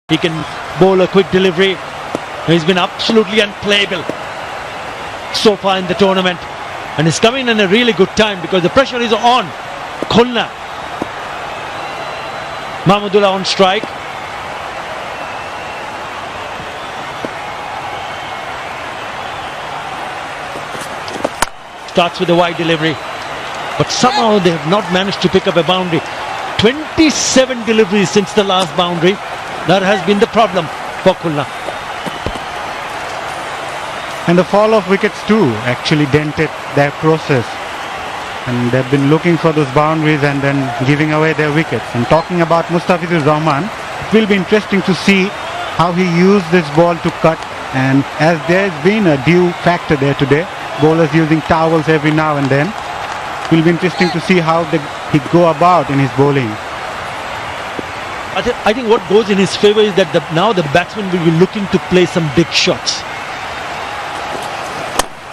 He can bowl a quick delivery. He's been absolutely unplayable so far in the tournament, and he's coming in a really good time because the pressure is on Khulna. Mahmudullah on strike. Starts with a wide delivery, but somehow they have not managed to pick up a boundary. 27 deliveries since the last boundary. That has been the problem for Khulna. And the fall of wickets too actually dented their process. And they've been looking for those boundaries and then giving away their wickets. And talking about Mustafizur Rahman, it will be interesting to see how he used this ball to cut. And as there's been a due factor there today, bowlers using towels every now and then, it will be interesting to see how he go about in his bowling. I think what goes in his favour is that now the batsman will be looking to play some big shots.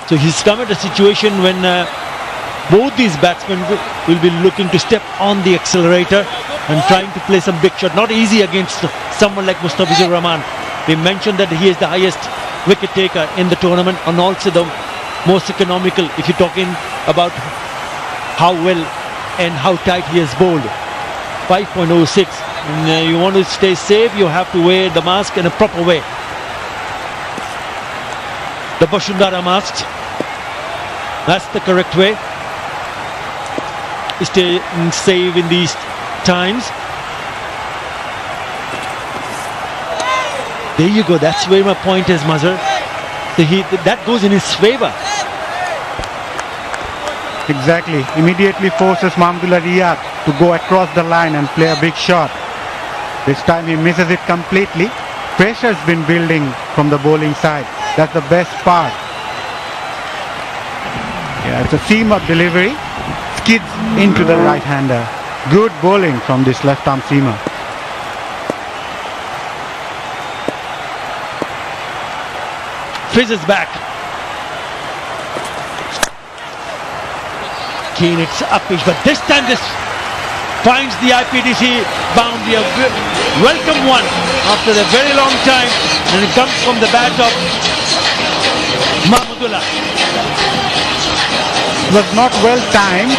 So he's come at a situation when both these batsmen will be looking to step on the accelerator and trying to play some big shot. Not easy against someone like Mustafizur Rahman. We mentioned that he is the highest wicket taker in the tournament and also the most economical if you're talking about how well and how tight he has bowled. 5.06. And you want to stay safe, you have to wear the mask in a proper way. The Bashundara mask. That's the correct way. Stay safe in these times. There you go. That's where my point is, Mazhar. So that goes in his favour. Exactly. Immediately forces Mahmudullah Riyad to go across the line and play a big shot. This time he misses it completely. Pressure's been building from the bowling side. That's the best part. Yeah, it's a seam-up delivery. Skids into the right-hander. Good bowling from this left-arm seamer. Fizzes back. Keen, it's uppish, but this time this finds the IPDC boundary, a welcome one after a very long time, and it comes from the bat of Mahmudullah. It was not well timed,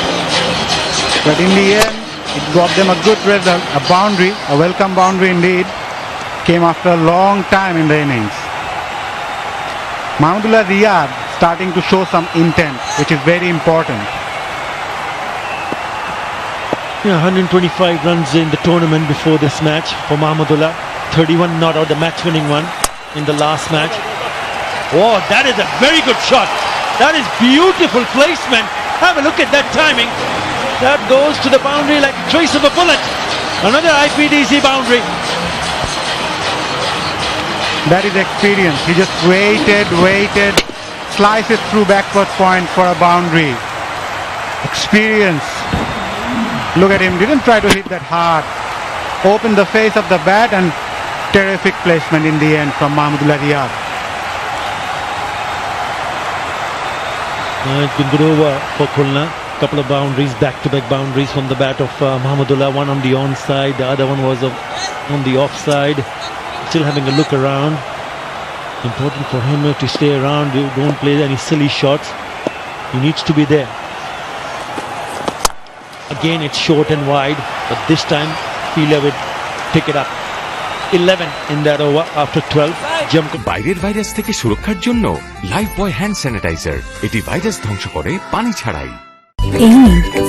but in the end it got them a good result. A boundary, a welcome boundary indeed, came after a long time in the innings. Mahmudullah Riyad starting to show some intent, which is very important. Yeah, 125 runs in the tournament before this match for Mahmudullah. 31 not out, the match-winning one in the last match. Oh, that is a very good shot. That is beautiful placement. Have a look at that timing. That goes to the boundary like a trace of a bullet. Another IPDC boundary. That is experience. He just waited, slice it through backward point for a boundary. Experience. Look at him, didn't try to hit that hard. Opened the face of the bat and terrific placement in the end from Mahmudullah Riyad. It's been good over for Khulna. Couple of boundaries, back-to-back boundaries from the bat of Mahmudullah. One on the onside, the other one was on the offside. Still having a look around. Important for him to stay around. You don't play any silly shots. He needs to be there. Again, it's short and wide, but this time fielder will pick it up. 11 in that over after 12. বাইরের virus থেকে সুরক্ষার জন্য Lifebuoy hand sanitiser, এটি virus ধ্বংস করে পানি ছাড়াই। এই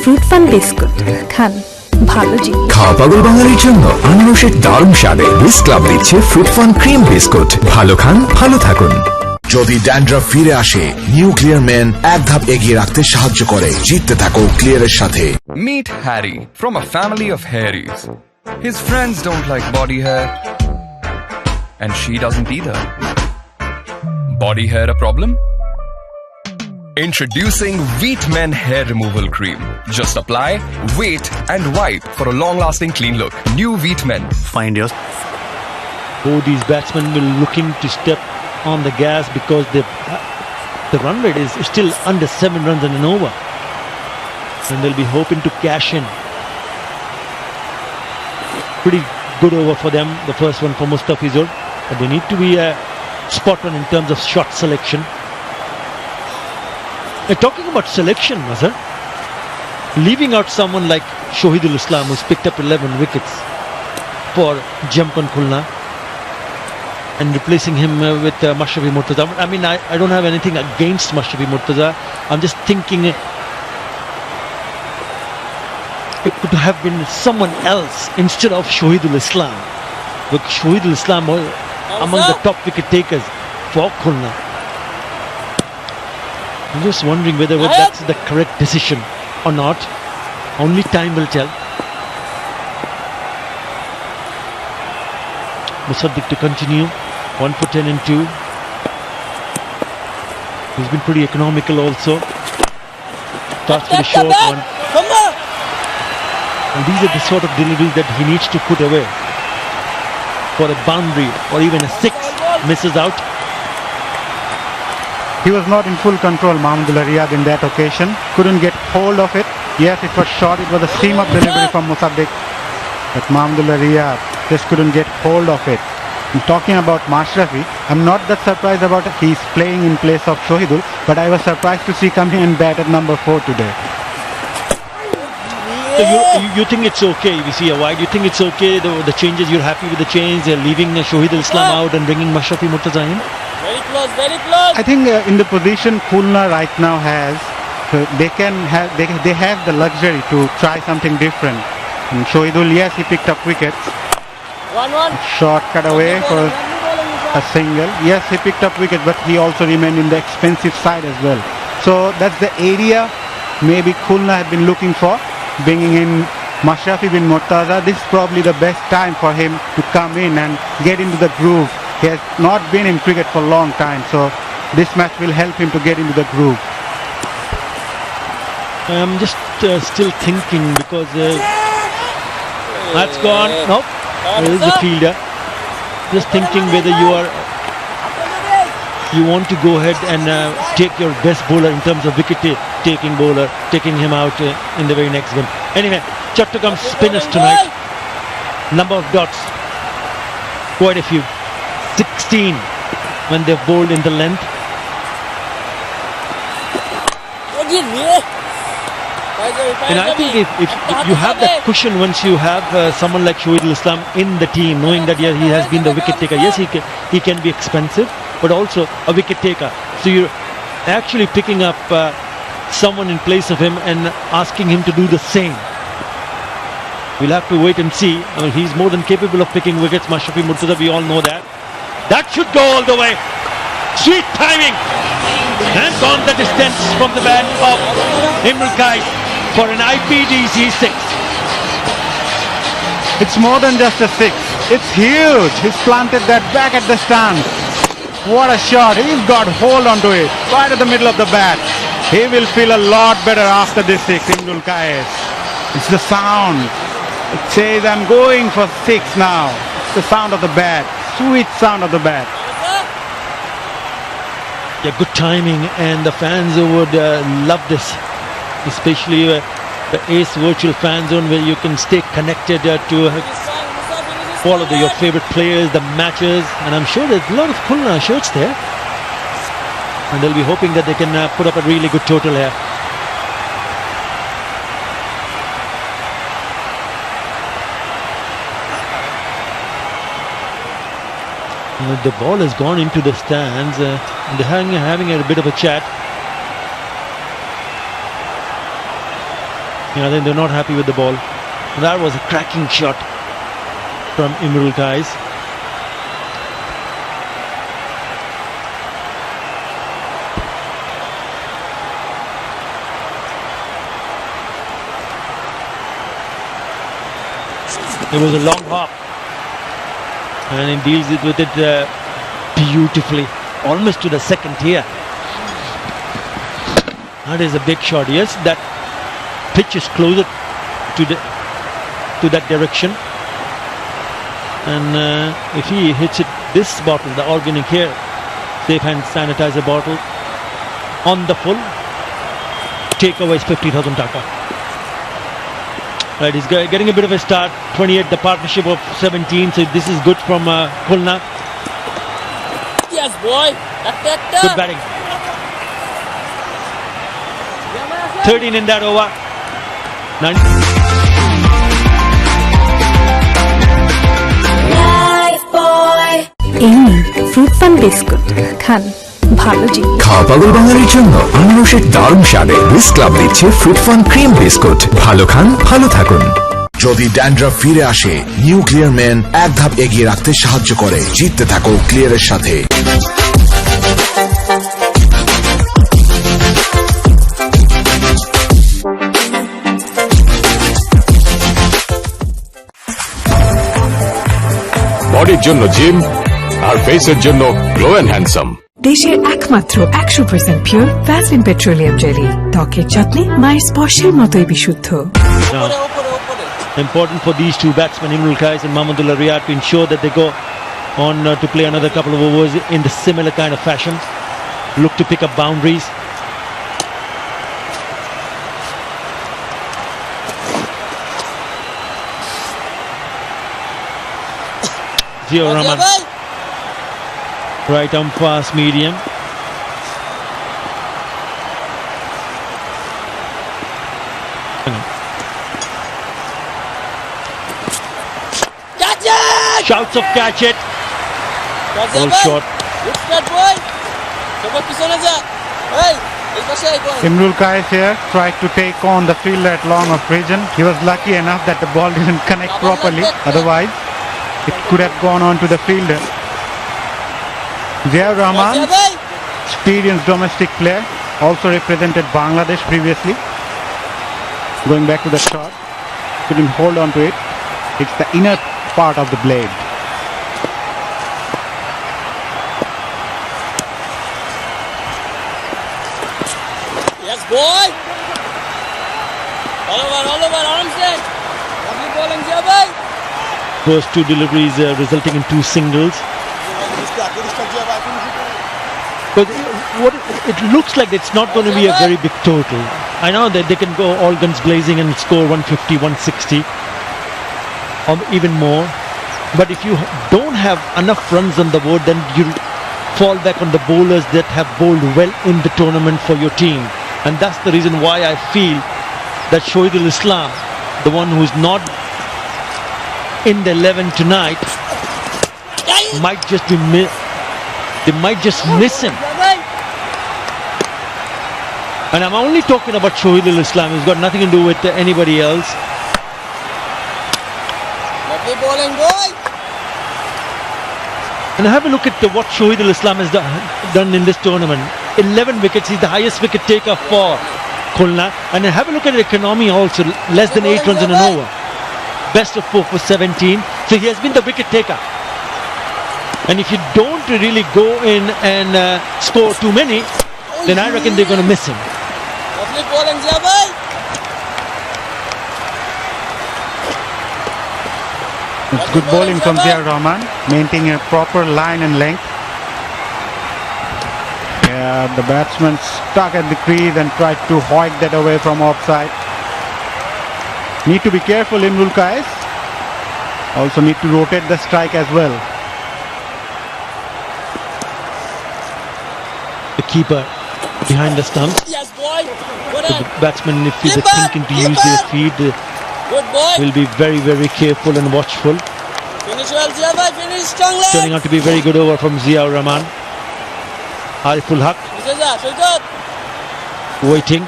ফ্রুট ফান বিস্কুট খান, ভালো জিনিস। খাওয়া পাগল বাঙালির জন্য আনারসের দারুণ স্বাদে হুইস ক্লাব দিচ্ছে ফ্রুট ফান ক্রিম বিস্কুট। ভালো খান, ভালো থাকুন। যদি ড্যান্ড্রাফ ফিরে আসে, নিউ ক্লিয়ার ম্যান এক ধাপ এগিয়ে রাখতে সাহায্য করে। জিততে থাকো ক্লিয়ারের সাথে। Meet Harry from a family of hairies. His friends don't like body hair, and she doesn't either. Body hair a problem? Introducing Wheat Men Hair Removal Cream. Just apply, wait, and wipe for a long-lasting clean look. New Wheat Men. Find your Both these batsmen will looking to step on the gas because the run rate is still under 7 runs and an over. And they'll be hoping to cash in. Pretty good over for them, the first one for Mustafizur. But they need to be spot on in terms of shot selection. Talking about selection, Mazhar, leaving out someone like Shohidul Islam, who's picked up 11 wickets for Jampan Khulna, and replacing him with Mashrafi Murtaza. I mean, I don't have anything against Mashrafi Murtaza. I'm just thinking it could have been someone else instead of Shohidul Islam. Look, Shohidul Islam among the top wicket takers for Khulna. I'm just wondering whether that's the correct decision or not. Only time will tell. Musaddiq to continue. 1 for 10 and 2. He's been pretty economical also. Starts with a short one. And these are the sort of deliveries that he needs to put away for a boundary or even a 6. Misses out. He was not in full control, Mahmudullah Riyad, in that occasion. Couldn't get hold of it. Yes, it was short. It was a seam-up delivery from Musaddiq. But Mahmudullah Riyad just couldn't get hold of it. And talking about Mashrafi, I'm not that surprised about it. He's playing in place of Shohidul, but I was surprised to see coming and bat at number 4 today. So you think it's okay? We see why do you think it's okay? The changes, you're happy with the change? They're leaving Shohidul Islam out and bringing Mashrafi Murtaza in? Very close, very close. I think in the position Khulna right now has, they have the luxury to try something different. And Shohidul, yes, he picked up wickets. 1-1. Short cut away for a single. Yes, he picked up wickets, but he also remained in the expensive side as well. So that's the area maybe Khulna have been looking for, bringing in Mashrafi bin Murtaza. This is probably the best time for him to come in and get into the groove. He has not been in cricket for a long time, so this match will help him to get into the groove. I'm just still thinking because that's gone. Nope. There is the fielder. Just thinking whether you want to go ahead and take your best bowler in terms of wicket taking bowler, taking him out in the very next game. Anyway, Chattogram spinners tonight. Number of dots, quite a few. 16 when they've bowled in the length. And I think if you have that cushion once you have someone like Shohidul Islam in the team, knowing that he has been the wicket taker. Yes, he can be expensive, but also a wicket taker. So you're actually picking up someone in place of him and asking him to do the same. We'll have to wait and see. I mean, he's more than capable of picking wickets. Mashrafi Murtaza, we all know that. That should go all the way. Sweet timing. And gone the distance from the bat of Imran Kais for an IPDC 6. It's more than just a 6. It's huge. He's planted that back at the stand. What a shot. He's got hold onto it right at the middle of the bat. He will feel a lot better after this 6, Imran Kais. It's the sound. It says, I'm going for 6 now. It's the sound of the bat. Sweet sound of the bat. Yeah, good timing, and the fans would love this, especially the Ace Virtual Fan Zone, where you can stay connected to follow your favorite players, the matches, and I'm sure there's a lot of Khulna shirts there, and they'll be hoping that they can put up a really good total here. The ball has gone into the stands. They're having a bit of a chat. I think they're not happy with the ball. That was a cracking shot from Imran Kais. It was a long hop. And he deals with it beautifully, almost to the second tier. That is a big shot. Yes, that pitch is closer to that direction. And if he hits it, this bottle, the organic here, safe hand sanitizer bottle, on the full, takeaway is 50,000 taka. Right, he's getting a bit of a start. 28, the partnership of 17. So this is good from Khulna. Yes, boy. Good batting. 13 in that over. 9. এই নিন fruit fun biscuit খান ভালো জিনিস খাওয়া পাগল বাঙালির জন্য আনারসের দারুণ স্বাদে হুইস ক্লাব দিচ্ছে ফ্রুট ফান ক্রিম বিস্কুট। ভালো খান, ভালো থাকুন। যদি ড্যান্ড্রাফ ফিরে আসে, নিউ ক্লিয়ার ম্যান এক ধাপ এগিয়ে রাখতে সাহায্য করে। জিততে থাকো ক্লিয়ারের সাথে। বডির জন্য জিম আর ফেসের জন্য গ্লো এন্ড হ্যান্ডসাম। দেশের একমাত্র 100% পিওর ভ্যাসলিন পেট্রোলিয়াম জেলি, ত্বকের যত্নে মায়ের স্পর্শের মতোই বিশুদ্ধ। Important for these two batsmen, Imrul Qais and Mahmudullah Riyad, to ensure that they go on to play another couple of overs in the similar kind of fashion. Look to pick up boundaries. Zio Rahman, right arm fast medium. Catch it! Shouts of catch it. Ball short. Good start, boy. Sobat pisone ja. Hey, ei pashe ai boy. Imrul Qais here tried to take on the fielder at long off region. He was lucky enough that the ball didn't connect properly. Otherwise, it could have gone on to the fielder. Zia Rahman, experienced domestic player, also represented Bangladesh previously. Going back to the shot, couldn't hold on to it. It's the inner part of the blade. Yes, boy. All over, arms in. Lovely bowling, Zia bhai. First two deliveries resulting in two singles. But what it looks like, it's not going to be a very big total. I know that they can go all guns blazing and score 150, 160 or even more. But if you don't have enough runs on the board, then you fall back on the bowlers that have bowled well in the tournament for your team. And that's the reason why I feel that Shoaibul Islam, the one who's not in the 11 tonight, might just be they might just miss him. And I'm only talking about Shoaibul Islam. It's got nothing to do with anybody else. Lovely bowling, boy. And have a look at what Shoaibul Islam has done in this tournament. 11 wickets. He's the highest wicket taker for Khulna. And have a look at the economy also. Less than 8 runs in an over. Best of 4 for 17. So he has been the wicket taker. And if you don't really go in and score too many, then I reckon they're going to miss him. Lovely bowling, Zia bhai. It's good bowling from Zia Rahman, maintaining a proper line and length. Yeah, the batsman stuck at the crease and tried to hoik that away from offside. Need to be careful, Imrul Qais. Also need to rotate the strike as well. The keeper behind the stumps. Yes, boy. Good The batsmen, if they're thinking to use their feet, they Good boy. will be very, very careful and watchful. Finish well, Zia bhai. Finish strong leg. Turning out to be a very good over from Zia Rahman. Ariful Haq waiting.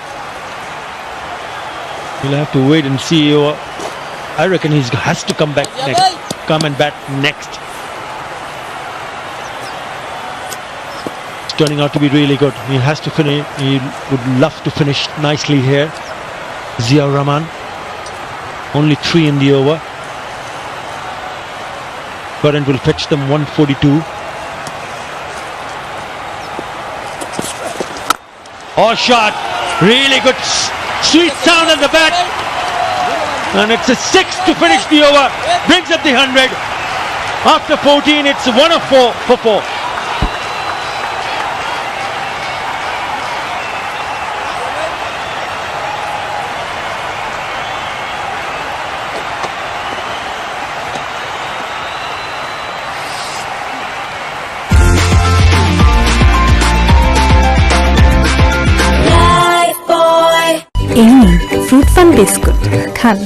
He'll have to wait and see. I reckon he has to come back next. Come and bat next. It's turning out to be really good. He has to finish. He would love to finish nicely here. Zia Rahman. Only 3 in the over. Current will fetch them 142. Oh, shot. Really good. Sweet sound on the bat. And it's a 6 to finish the over. Brings up the 100. After 14, it's 1 of 4 for 4. Fruit fun biscuit খান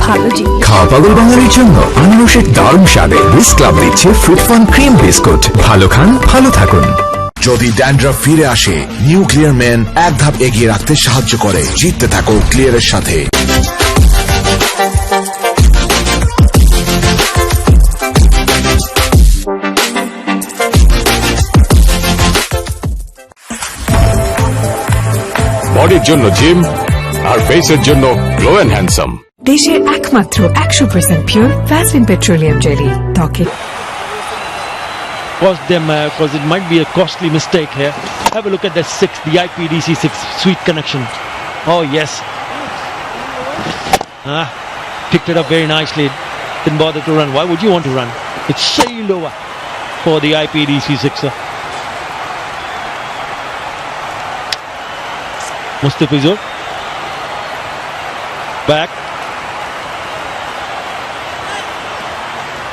ভালো জিনিস। খাওয়া পাগল বাঙালির জন্য আনারসের দারুণ স্বাদে হুইস ক্লাব দিচ্ছে ফ্রুট ফান ক্রিম বিস্কুট। ভালো খান ভালো থাকুন। যদি ড্যান্ড্রাফ ফিরে আসে, নিউ ক্লিয়ার ম্যান এক ধাপ এগিয়ে রাখতে সাহায্য করে। জিততে থাকো ক্লিয়ারের সাথে। বডির জন্য জিম আর ফেসের জন্য গ্লো এন্ড হ্যান্ডসাম। দেশের একমাত্র 100% পিওর ভ্যাসলিন পেট্রোলিয়াম জেলি ত্বকে Cost them because it might be a costly mistake here. Have a look at the 6, the IPDC6 sweet connection. Oh yes, picked it up very nicely. Didn't bother to run. Why would you want to run? It's sailed over for the IPDC6er. Mustafizur back.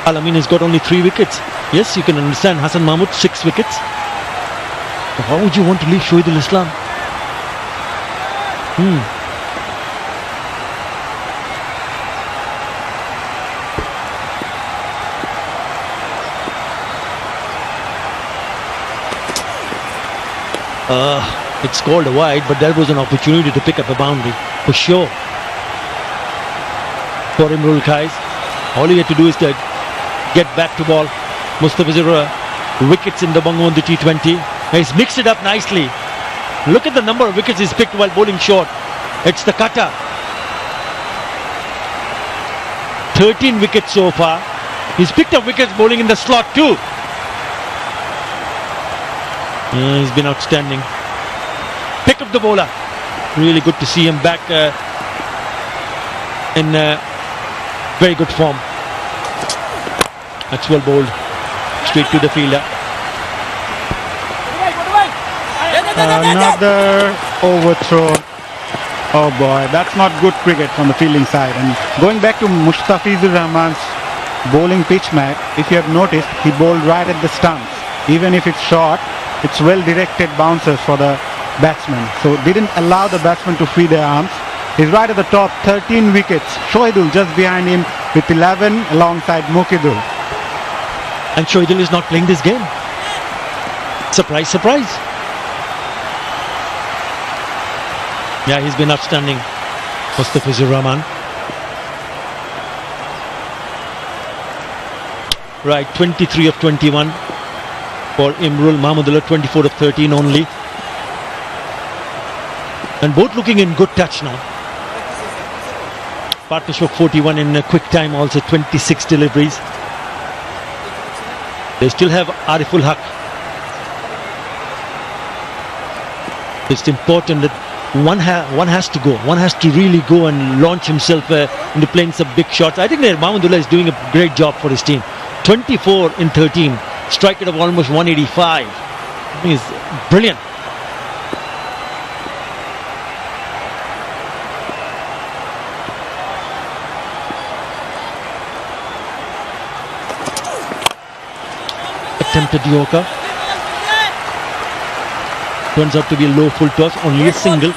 Alamin has got only 3 wickets. Yes, you can understand Hassan Mahmood 6 wickets. But how would you want to leave Shoaibul Islam? It's called a wide, but there was an opportunity to pick up a boundary for sure. For Imrul Kais, all he had to do is to get back to ball. Mustafizur wickets in the BangabandhuT T20. He's mixed it up nicely. Look at the number of wickets he's picked while bowling short. It's the cutter. 13 wickets so far. He's picked up wickets bowling in the slot too. He's been outstanding. Pick up the bowler. Really good to see him back in very good form. That's well bowled. Straight to the fielder. Another overthrow. Oh boy, that's not good cricket from the fielding side. And going back to Mustafizur Rahman's bowling pitch map, if you have noticed, he bowled right at the stumps. Even if it's short, it's well directed bounces for the batsman. So didn't allow the batsman to free their arms. He's right at the top, 13 wickets. Shoaibul just behind him with 11 alongside Mukidul. And Shoaibul is not playing this game. Surprise, surprise. Yeah, he's been outstanding. Mustafizur Rahman. Right, 23 of 21 for Imrul. Mahmudullah 24 of 13 only. And both looking in good touch now. Partnership 41 in a quick time, also 26 deliveries. They still have Ariful Haq. It's important that one has to go. One has to really go and launch himself into playing some big shots. I think that Mahmudullah is doing a great job for his team. 24 in 13. Strike rate of almost 185. He's brilliant. Attempted Yorker. Turns out to be a low full toss, only a single.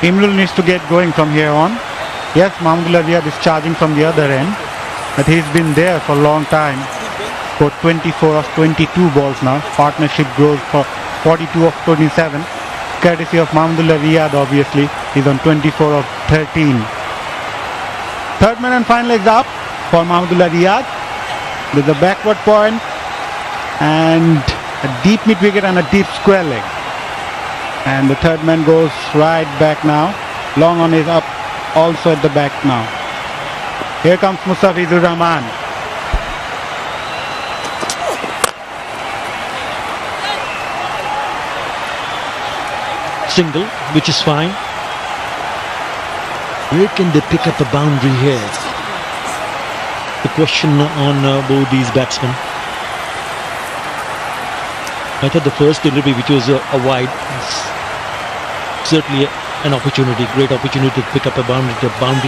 Imrul needs to get going from here on. Yes, Mahmudullah Riyad is charging from the other end, but he's been there for a long time. For 24 of 22 balls now. Partnership grows for 42 of 27. Courtesy of Mahmudullah Riyad, obviously. He's on 24 of 13. Third man and final legs up for Mahmudullah Riyad with the backward point and a deep mid wicket and a deep square leg. And the third man goes right back now. Long on is up also at the back now. Here comes Mustafizur Rahman. Single, which is fine. Where can they pick up a boundary here? The question on both these batsmen. I thought the first delivery, which was a wide, certainly an opportunity, great opportunity to pick up a boundary